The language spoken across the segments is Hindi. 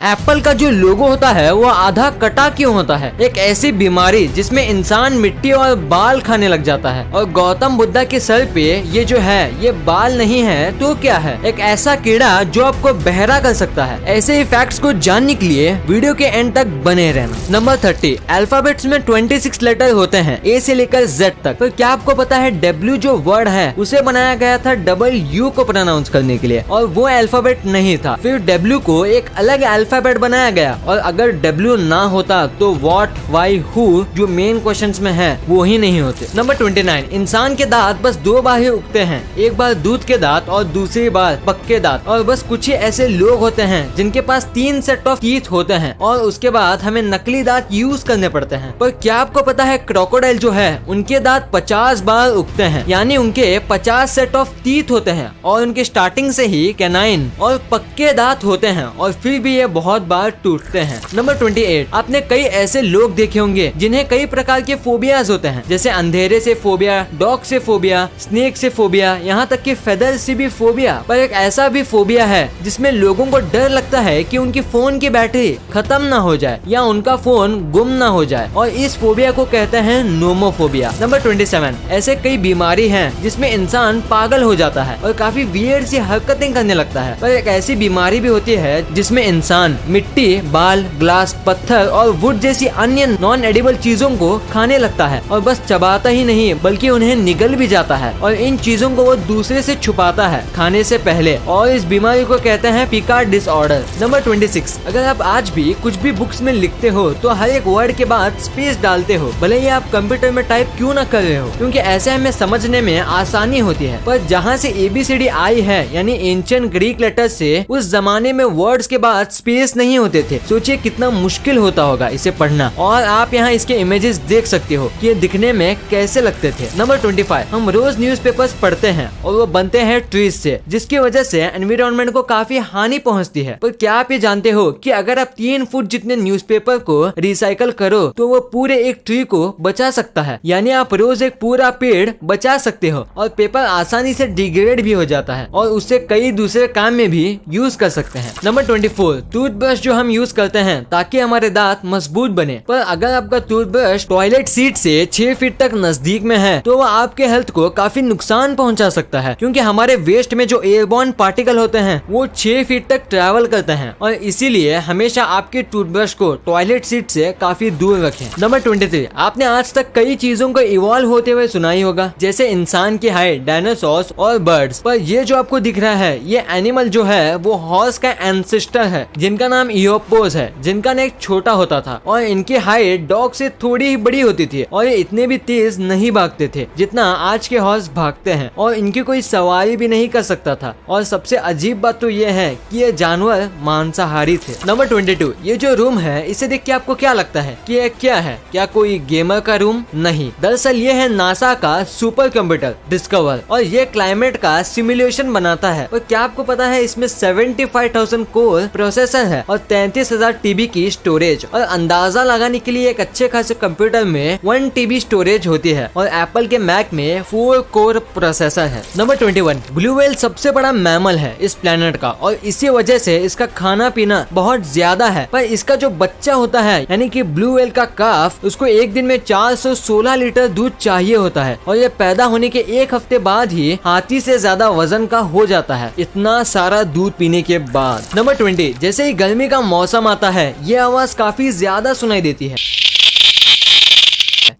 एप्पल का जो लोगो होता है वो आधा कटा क्यों होता है? एक ऐसी बीमारी जिसमें इंसान मिट्टी और बाल खाने लग जाता है। और गौतम बुद्धा के सर पे ये जो है ये बाल नहीं है तो क्या है? एक ऐसा कीड़ा जो आपको बहरा कर सकता है। ऐसे ही फैक्ट्स को जानने के लिए वीडियो के एंड तक बने रहना। नंबर 30, अल्फाबेट्स में 26 लेटर होते हैं, ए से लेकर जेड तक। तो क्या आपको पता है डब्ल्यू जो वर्ड है उसे बनाया गया था डबल यू को प्रोनाउंस करने के लिए, और वो अल्फाबेट नहीं था। फिर डब्ल्यू को एक अलग अल्फाबेट बनाया गया, और अगर डब्ल्यू ना होता तो व्हाट, व्हाई, हु जो मेन क्वेश्चंस में है वो ही नहीं होते। नंबर 29, इंसान के दांत बस 2 बार ही उगते हैं, एक बार दूध के दांत और दूसरी बार पक्के दांत। और बस कुछ ही ऐसे लोग होते हैं जिनके पास 3 सेट ऑफ टीथ होते हैं, और उसके बाद हमें नकली दांत यूज करने पड़ते हैं। पर क्या आपको पता है क्रोकोडाइल जो है उनके दांत 50 बार उगते हैं, यानी उनके 50 सेट ऑफ टीथ होते हैं, और उनके स्टार्टिंग से ही कैनाइन और पक्के दांत होते हैं, और फिर भी ये बहुत बार टूटते हैं। नंबर 28, आपने कई ऐसे लोग देखे होंगे जिन्हें कई प्रकार के फोबियाज होते हैं, जैसे अंधेरे से फोबिया, डॉग से फोबिया, स्नेक से फोबिया, यहाँ तक कि फेदर से भी फोबिया। पर एक ऐसा भी फोबिया है जिसमें लोगों को डर लगता है कि उनकी फोन की बैटरी खत्म ना हो जाए या उनका फोन गुम ना हो जाए, और इस फोबिया को कहते हैं नोमोफोबिया। नंबर 27, ऐसे कई बीमारी हैं जिसमें इंसान पागल हो जाता है और काफी वियर्ड सी हरकतें करने लगता है। पर एक ऐसी बीमारी भी होती है जिसमें इंसान मिट्टी, बाल, ग्लास, पत्थर और वुड जैसी अन्य नॉन एडिबल चीजों को खाने लगता है, और बस चबाता ही नहीं बल्कि उन्हें निगल भी जाता है, और इन चीजों को वो दूसरे से छुपाता है खाने से पहले, और इस बीमारी को कहते हैं पिकार्ड डिसऑर्डर। नंबर 26, अगर आप आज भी कुछ भी बुक्स में लिखते हो तो हर एक वर्ड के बाद स्पेस डालते हो, भले ही आप कंप्यूटर में टाइप क्यों ना कर रहे हो, क्योंकि ऐसे हमें समझने में आसानी होती है। पर जहाँ से ABCD आई है, यानी एंशिएंट ग्रीक लेटर से, उस जमाने में वर्ड्स के बाद स्पेस नहीं होते थे। सोचिए कितना मुश्किल होता होगा इसे पढ़ना, और आप यहाँ इसके इमेजेस देख सकते हो कि ये दिखने में कैसे लगते थे। नंबर 25, हम रोज न्यूज़पेपर्स पढ़ते हैं और वो बनते हैं ट्रीज से, जिसकी वजह से एनवायरनमेंट को काफी हानि पहुंचती है। पर क्या आप ये जानते हो कि अगर आप 3 फुट जितने न्यूज़पेपर को रिसाइकल करो तो वो पूरे एक ट्री को बचा सकता है, यानी आप रोज एक पूरा पेड़ बचा सकते हो। और पेपर आसानी से डिग्रेड भी हो जाता है और उससे कई दूसरे काम में भी यूज कर सकते हैं। नंबर 24, टूथब्रश जो हम यूज करते हैं ताकि हमारे दांत मजबूत बने, पर अगर आपका टूथब्रश टॉयलेट सीट से 6 फीट तक नजदीक में है तो वो आपके हेल्थ को काफी नुकसान पहुंचा सकता है, क्योंकि हमारे वेस्ट में जो एयरबॉर्न पार्टिकल होते हैं वो 6 फीट तक ट्रैवल करते हैं, और इसीलिए हमेशा आपके टूथब्रश को टॉयलेट सीट से काफी दूर रखें। नंबर 23, आपने आज तक कई चीजों को इवॉल्व होते हुए सुना ही होगा, जैसे इंसान की हाइट, डायनासोर्स और बर्ड्स। पर ये जो आपको दिख रहा है ये एनिमल जो है वो हॉर्स का एंसेस्टर है, जिनका नाम इयोपोस है, जिनका नेक छोटा होता था, और इनकी हाइट डॉग से थोड़ी ही बड़ी होती थी, और ये इतने भी तेज नहीं भागते थे जितना आज के हॉर्स भागते हैं, और इनकी कोई सवारी भी नहीं कर सकता था। और सबसे अजीब बात तो ये है कि ये जानवर मांसाहारी थे। नंबर 22, ये जो रूम है इसे देख के आपको क्या लगता है कि ये क्या है? क्या कोई गेमर का रूम? नहीं, दरअसल ये है नासा का सुपर कंप्यूटर डिस्कवर, और ये क्लाइमेट का सिमुलेशन बनाता है। और क्या आपको पता है इसमें 75,000 कोर प्रोसेसर है और 33,000 TB की स्टोरेज, और अंदाजा लगाने के लिए एक अच्छे खासे कंप्यूटर में 1 TB स्टोरेज होती है, और एप्पल के मैक में 4 कोर प्रोसेसर है। नंबर 21, ब्लू व्हेल सबसे बड़ा मैमल है इस प्लेनेट का, और इसी वजह से इसका खाना पीना बहुत ज्यादा है। पर इसका जो बच्चा होता है यानी कि ब्लू व्हेल का काफ, उसको एक दिन में 416 लीटर दूध चाहिए होता है, और ये पैदा होने के 1 हफ्ते बाद ही हाथी से ज्यादा वजन का हो जाता है, इतना सारा दूध पीने के बाद। नंबर 20, जैसे ही गर्मी का मौसम आता है ये आवाज काफी ज्यादा सुनाई देती है।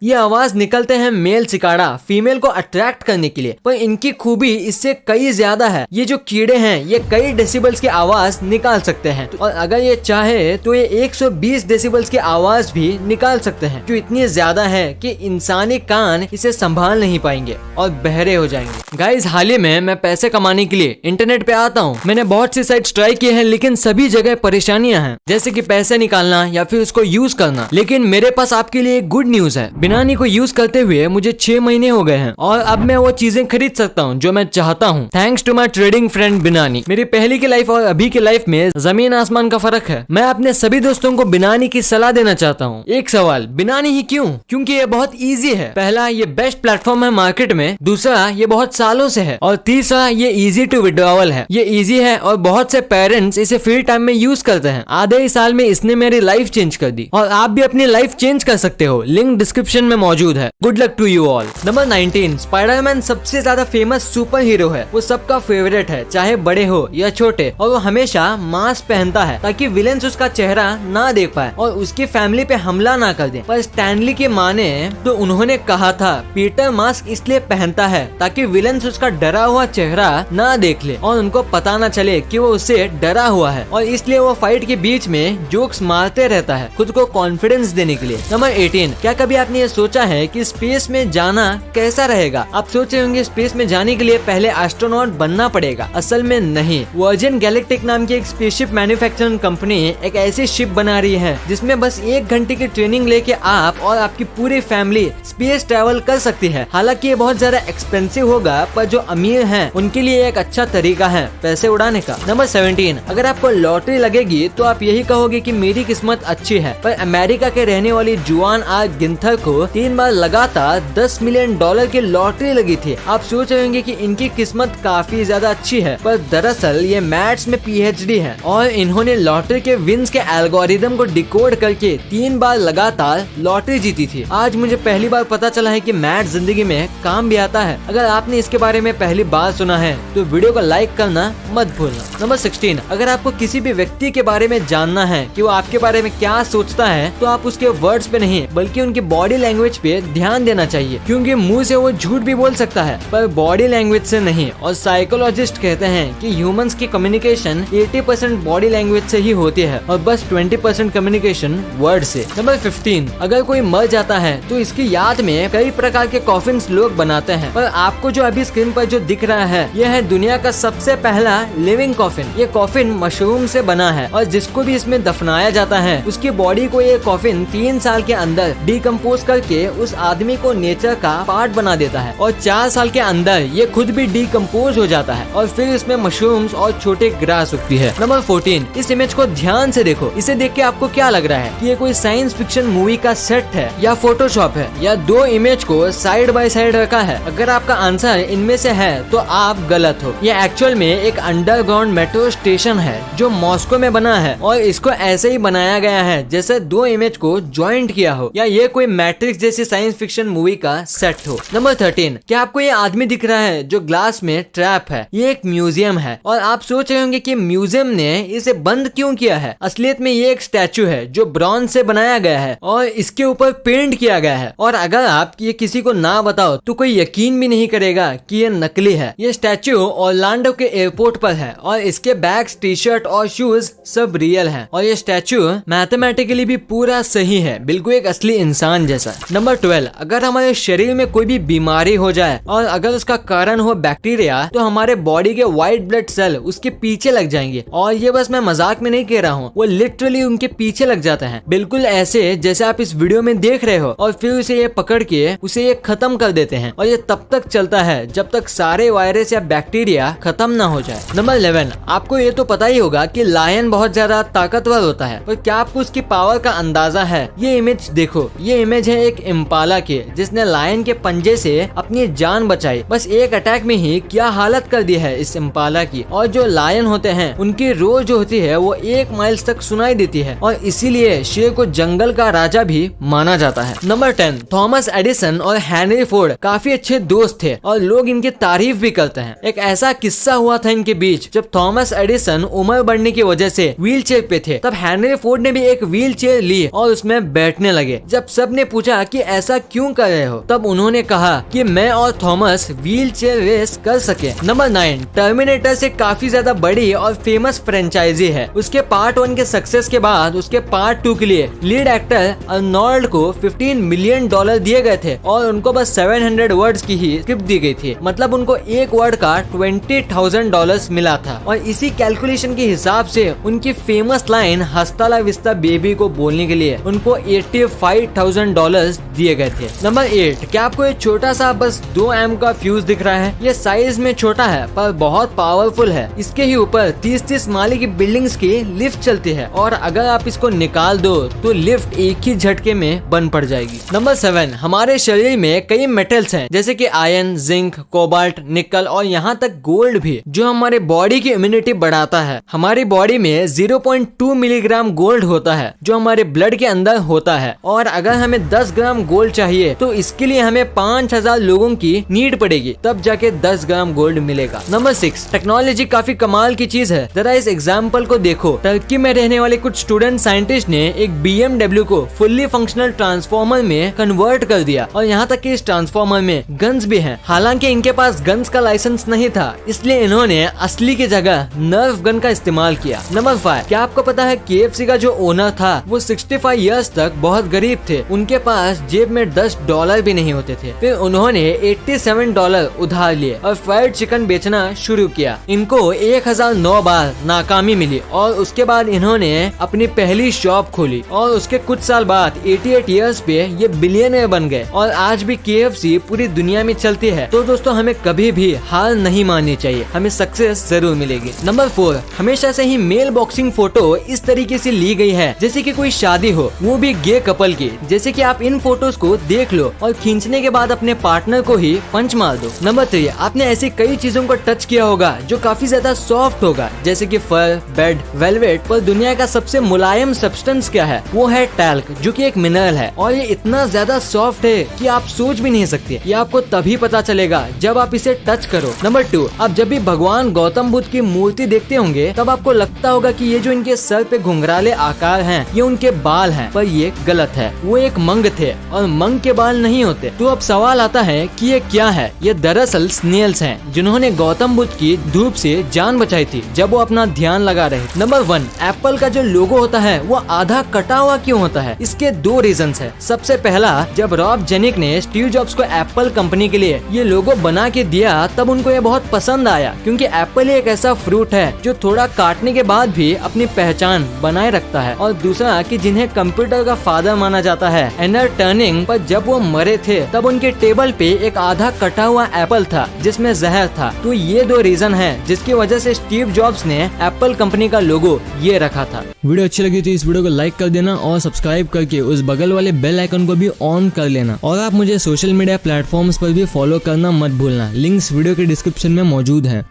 ये आवाज निकलते हैं मेल सिकाड़ा फीमेल को अट्रैक्ट करने के लिए, पर इनकी खूबी इससे कई ज्यादा है। ये जो कीड़े हैं ये कई डेसिबल्स की आवाज निकाल सकते हैं, और अगर ये चाहे तो ये 120 डेसिबल्स की आवाज भी निकाल सकते हैं, जो इतनी ज्यादा है कि इंसानी कान इसे संभाल नहीं पाएंगे और बहरे हो जाएंगे। गाइस, हाल ही में मैं पैसे कमाने के लिए इंटरनेट पे आता हूँ। मैंने बहुत सी साइट्स ट्राई किए हैं, लेकिन सभी जगह परेशानियां हैं, जैसे कि पैसे निकालना या फिर उसको यूज करना। लेकिन मेरे पास आपके लिए गुड न्यूज है, बिना बिनानी को यूज करते हुए मुझे 6 महीने हो गए हैं और अब मैं वो चीजें खरीद सकता हूँ जो मैं चाहता हूँ, thanks to my trading friend Binani. मेरी पहली की लाइफ और अभी की लाइफ में जमीन आसमान का फर्क है। मैं अपने सभी दोस्तों को बिनानी की सलाह देना चाहता हूँ। एक सवाल, बिनानी ही क्यों? क्योंकि ये बहुत इजी है। पहला, ये बेस्ट प्लेटफॉर्म है मार्केट में। दूसरा, ये बहुत सालों से है। और तीसरा, ये इजी टू विड्रॉवल है। ये इजी है और बहुत से पेरेंट्स इसे फ्री टाइम में यूज करते हैं। आधे ही साल में इसने मेरी लाइफ चेंज कर दी और आप भी अपनी लाइफ चेंज कर सकते हो। लिंक डिस्क्रिप्शन में मौजूद है। Good luck to you all. Number 19, Spiderman सबसे ज्यादा फेमस सुपर हीरो है। वो सबका फेवरेट है, चाहे बड़े हो या छोटे, और वो हमेशा मास्क पहनता है ताकि विलेंस उसका चेहरा ना देख पाए और उसकी फैमिली पे हमला ना कर दे। पर स्टैनली के माने तो उन्होंने कहा था पीटर मास्क इसलिए पहनता है ताकि विलेंस उसका डरा हुआ चेहरा ना देख ले और उनको पता ना चले कि वो उससे डरा हुआ है, और इसलिए वो फाइट के बीच में जोक्स मारते रहता है खुद को कॉन्फिडेंस देने के लिए। नंबर 18, क्या कभी आपने ये सोचा है कि स्पेस में जाना कैसा रहेगा? आप सोच रहे होंगे स्पेस में जाने के लिए पहले एस्ट्रोनॉट बनना पड़ेगा। असल में नहीं। वर्जिन गैलेक्टिक नाम की एक स्पेसशिप मैन्युफैक्चरिंग कंपनी एक ऐसी शिप बना रही है जिसमें बस 1 घंटे की ट्रेनिंग लेके आप और आपकी पूरी फैमिली स्पेस ट्रैवल कर सकती है। हालांकि ये बहुत ज्यादा एक्सपेंसिव होगा, पर जो अमीर हैं उनके लिए एक अच्छा तरीका है पैसे उड़ाने का। नंबर 17, अगर आपको लॉटरी लगेगी तो आप यही कहोगे कि मेरी किस्मत अच्छी है। पर अमेरिका के रहने वाली जुआन आर गिंथर को 3 बार लगातार $10 मिलियन की लॉटरी लगी थी। आप सोच रहे होंगे कि इनकी किस्मत काफी ज्यादा अच्छी है, पर दरअसल ये मैथ्स में PhD है और इन्होंने लॉटरी के विन्स के एल्गोरिदम को डिकोड करके 3 बार लगातार लॉटरी जीती थी। आज मुझे पहली बार पता चला है कि मैथ्स जिंदगी में काम भी आता है। अगर आपने इसके बारे में पहली बार सुना है तो वीडियो को लाइक करना मत भूलना। नंबर 16, अगर आपको किसी भी व्यक्ति के बारे में जानना है कि वो आपके बारे में क्या सोचता है तो आप उसके वर्ड्स पे नहीं बल्कि उनकी बॉडी लैंग्वेज पे ध्यान देना चाहिए, क्योंकि मुंह से वो झूठ भी बोल सकता है पर बॉडी लैंग्वेज से नहीं। और साइकोलॉजिस्ट कहते हैं कि ह्यूमंस की कम्युनिकेशन 80% बॉडी लैंग्वेज से ही होती है और बस 20% कम्युनिकेशन वर्ड से। नंबर 15, अगर कोई मर जाता है तो इसकी याद में कई प्रकार के कॉफिन्स लोग बनाते हैं, पर आपको जो अभी स्क्रीन पर जो दिख रहा है यह है दुनिया का सबसे पहला लिविंग कॉफिन। ये कॉफिन मशरूम से बना है और जिसको भी इसमें दफनाया जाता है उसकी बॉडी को ये कॉफिन 3 साल के अंदर डिकम्पोज करके उस आदमी को नेचर का पार्ट बना देता है और 4 साल के अंदर ये खुद भी डिकम्पोज हो जाता है और फिर इसमें मशरूम्स और छोटे ग्रास उगती है। नंबर 14, इस इमेज को ध्यान से देखो। इसे देख के आपको क्या लग रहा है कि ये कोई साइंस फिक्शन मूवी का सेट है या फोटोशॉप है या 2 इमेज को साइड बाय साइड रखा है? अगर आपका आंसर इनमें से है तो आप गलत हो। ये एक्चुअल में एक अंडरग्राउंड मेट्रो स्टेशन है जो मॉस्को में बना है और इसको ऐसे ही बनाया गया है जैसे 2 इमेज को ज्वाइंट किया हो या ये कोई मैट्रिक्स जैसी साइंस फिक्शन मूवी का सेट हो। नंबर 13, क्या आपको ये आदमी दिख रहा है जो ग्लास में ट्रैप है? ये एक म्यूजियम है और आप सोच रहे होंगे कि म्यूजियम ने इसे बंद क्यों किया है। असलियत में ये एक स्टैचू है जो ब्रॉन्ज से बनाया गया है और इसके ऊपर पेंट किया गया है, और अगर आप ये किसी को ना बताओ तो कोई यकीन भी नहीं करेगा कि ये नकली है। ये स्टैचू ऑरलैंडो के एयरपोर्ट पर है और इसके बैग्स, टी शर्ट और शूज सब रियल हैं और ये स्टैचू मैथमेटिकली भी पूरा सही है, बिल्कुल एक असली इंसान जैसा। नंबर 12, अगर हमारे शरीर में कोई भी बीमारी हो जाए और अगर उसका कारण हो बैक्टीरिया तो हमारे बॉडी के व्हाइट ब्लड सेल उसके पीछे लग जाएंगे, और ये बस मैं मजाक में नहीं कह रहा हूँ, वो लिटरली उनके पीछे लग जाते हैं, बिल्कुल ऐसे जैसे आप इस वीडियो में देख रहे हो, और फिर उसे ये पकड़ के उसे ये खत्म कर देते हैं और ये तब तक चलता है जब तक सारे वायरस या बैक्टीरिया खत्म ना हो जाए। नंबर 11, आपको ये तो पता ही होगा कि लायन बहुत ज्यादा ताकतवर होता है, पर क्या आपको उसकी पावर का अंदाजा है? ये इमेज देखो, ये इमेज है एक इम्पाला की जिसने लायन के पंजे से अपनी जान बचाई। बस एक अटैक में ही क्या हालत कर दी है इस इम्पाला की। और जो लायन होते हैं उनकी रोज जो होती है वो 1 माइल्स तक सुनाई देती है और इसीलिए शेर को जंगल का राजा भी माना जाता है। नंबर 10, थॉमस एडिसन और हेनरी फोर्ड काफी अच्छे दोस्त थे और लोग इनकी तारीफ भी करते हैं। एक ऐसा किस्सा हुआ था इनके बीच जब थॉमस एडिसन उम्र बढ़ने की वजह से व्हील चेयर पे थे, तब हेनरी फोर्ड ने भी एक व्हील चेयर ली और उसमें बैठने लगे। जब सब ने पूछा कि ऐसा क्यों कर रहे हो, तब उन्होंने कहा कि मैं और थॉमस व्हील चेयर रेस कर सके। नंबर 9, टर्मिनेटर से काफी ज्यादा बड़ी और फेमस फ्रेंचाइजी है। उसके पार्ट 1 के सक्सेस के बाद उसके पार्ट 2 के लिए लीड एक्टर अर्नोल्ड को $15 मिलियन दिए गए थे और उनको बस 700 वर्ड्स की ही स्क्रिप्ट दी गई थी, मतलब उनको एक वर्ड का $20,000 मिला था। और इसी कैलकुलेशन के हिसाब से उनकी फेमस लाइन हस्ता ला विस्ता बेबी को बोलने के लिए उनको $85,000 फीचर्स दिए गए थे। नंबर 8, क्या आपको एक छोटा सा बस 2 एम का फ्यूज दिख रहा है? ये साइज में छोटा है पर बहुत पावरफुल है। इसके ही ऊपर 30-30 माले की बिल्डिंग्स की लिफ्ट चलती है और अगर आप इसको निकाल दो तो लिफ्ट एक ही झटके में बंद पड़ जाएगी। नंबर 7, हमारे शरीर में कई मेटल्स हैं जैसे कि आयरन, जिंक, कोबाल्ट, निकल और यहाँ तक गोल्ड भी, जो हमारे बॉडी की इम्यूनिटी बढ़ाता है। हमारी बॉडी में 0.2 मिलीग्राम गोल्ड होता है जो हमारे ब्लड के अंदर होता है और अगर हमें 10 ग्राम गोल्ड चाहिए तो इसके लिए हमें 5000 लोगों की नीड पड़ेगी, तब जाके 10 ग्राम गोल्ड मिलेगा। नंबर 6, टेक्नोलॉजी काफी कमाल की चीज है। जरा इस एग्जाम्पल को देखो। टर्की में रहने वाले कुछ स्टूडेंट साइंटिस्ट ने एक BMW को फुल्ली फंक्शनल ट्रांसफॉर्मर में कन्वर्ट कर दिया और यहाँ तक कि इस ट्रांसफॉर्मर में गन्स भी हैं। हालांकि इनके पास गन्स का लाइसेंस नहीं था, इसलिए इन्होंने असली की जगह नर्फ गन का इस्तेमाल किया। नंबर 5, क्या आपको पता है KFC का जो ओनर था वो 65 इयर्स तक बहुत गरीब थे। उनके पास जेब में $10 भी नहीं होते थे। फिर उन्होंने $87 उधार लिए और फ्राइड चिकन बेचना शुरू किया। इनको 1009 बार नाकामी मिली और उसके बाद इन्होंने अपनी पहली शॉप खोली और उसके कुछ साल बाद 88 इयर्स पे ये बिलियनर बन गए और आज भी KFC पूरी दुनिया में चलती है। तो दोस्तों हमें कभी भी हार नहीं माननी चाहिए, हमें सक्सेस जरूर मिलेगी। नंबर 4, हमेशा से ही मेल बॉक्सिंग फोटो इस तरीके से ली गई है जैसे कि कोई शादी हो, वो भी गे कपल की। जैसे कि आप इन फोटोज को देख लो और खींचने के बाद अपने पार्टनर को ही पंच मार दो। नंबर 3, आपने ऐसी कई चीजों को टच किया होगा जो काफी ज्यादा सॉफ्ट होगा जैसे कि फर, बेड, वेलवेट, पर दुनिया का सबसे मुलायम सब्सटेंस क्या है? वो है टैल्क, जो कि एक मिनरल है और ये इतना ज्यादा सॉफ्ट है कि आप सोच भी नहीं सकते। ये आपको तभी पता चलेगा जब आप इसे टच करो। नंबर 2, आप जब भी भगवान गौतम बुद्ध की मूर्ति देखते होंगे तब आपको लगता होगा कि ये जो इनके सर पे घुंघराले आकार हैं ये उनके बाल हैं, पर ये गलत है। वो एक मंग थे और मंग के बाल नहीं होते। तो अब सवाल आता है कि ये क्या है? ये दरअसल स्नेल्स हैं जिन्होंने गौतम बुद्ध की धूप से जान बचाई थी जब वो अपना ध्यान लगा रहे। नंबर 1, एप्पल का जो लोगो होता है वो आधा कटा हुआ क्यों होता है? इसके 2 रीजंस है। सबसे पहला, जब रॉब जेनिक ने स्टीव जॉब्स को एप्पल कंपनी के लिए ये लोगो बना के दिया तब उनको ये बहुत पसंद आया, क्योंकि एप्पल एक ऐसा फ्रूट है जो थोड़ा काटने के बाद भी अपनी पहचान बनाए रखता है। और दूसरा कि जिन्हें कंप्यूटर का फादर माना जाता है, एनर टर्निंग, पर जब वो मरे थे तब उनके टेबल पे एक आधा कटा हुआ एप्पल था जिसमें जहर था। तो ये 2 रीजन है जिसकी वजह से स्टीव जॉब्स ने एप्पल कंपनी का लोगो ये रखा था। वीडियो अच्छी लगी तो इस वीडियो को लाइक कर देना और सब्सक्राइब करके उस बगल वाले बेल आइकन को भी ऑन कर लेना। और आप मुझे सोशल मीडिया प्लेटफॉर्म्स पर भी फॉलो करना मत भूलना। लिंक्स वीडियो के डिस्क्रिप्शन में मौजूद हैं।